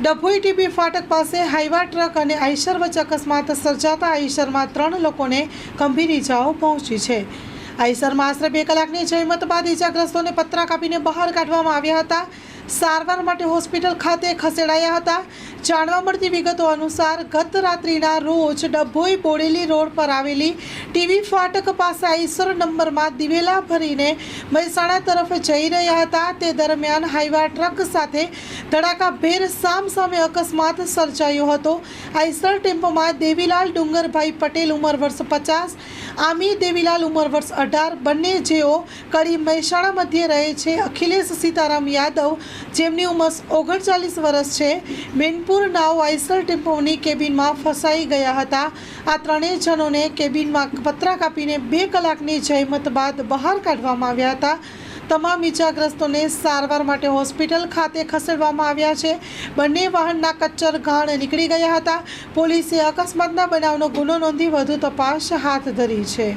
Dabhoi TB ફાટક પાસે Hyva truck અને આઈશર વચ્ચે અકસ્માત સર્જાતા આઈશરમાં 3 લોકોને ગંભીર ઇજાઓ પહોંચી છે। આઈશરમાં આશરે 2 કલાકની જહેમત બાદ ઇજાગ્રસ્તોને પતરા કાપીને બહાર કાઢવામાં આવ્યા હતા। સારવાર માટે હોસ્પિટલ ખાતે ખસેડાયા હતા। જાણવા મળતી વિગતો અનુસાર ગત રાત્રિના રોજ ડભોઈ બોડેલી રોડ પર આવેલી ટીબી ફાટક પાસે આઈસર નંબરમાં દિવેલા ભરીને મહેસાણા તરફ જઈ રહ્યા હતા। તે દરમિયાન હાઈવા ટ્રક સાથે ધડાકાભેર સામસામે અકસ્માત સર્જાયો હતો। આઈસર ટેમ્પોમાં દેવીલાલ ડુંગરભાઈ પટેલ ઉંમર વર્ષ 50, આમી દેવીલાલ ઉંમર વર્ષ 18 બંને જેઓ કડી મહેસાણા મધ્યે રહે છે। અખિલેશ સીતારામ યાદવ જેમની ઉંમર 39 વર્ષ છે, મેનપુર નાવ આઈસર ટેમ્પોની કેબિનમાં ફસાઈ ગયા હતા। આ ત્રણેય જણોને કેબિનમાં પતરા કાપીને 2 કલાકની જહેમત બાદ બહાર કાઢવામાં આવ્યા હતા। તમામ ઇજાગ્રસ્તોને સારવાર માટે હોસ્પિટલ ખાતે ખસેડવામાં આવ્યા છે। બંને વાહનના કચ્ચર ઘાણ નીકળી ગયા હતા। પોલીસે અકસ્માતના બનાવનો ગુનો નોંધી વધુ તપાસ હાથ ધરી છે।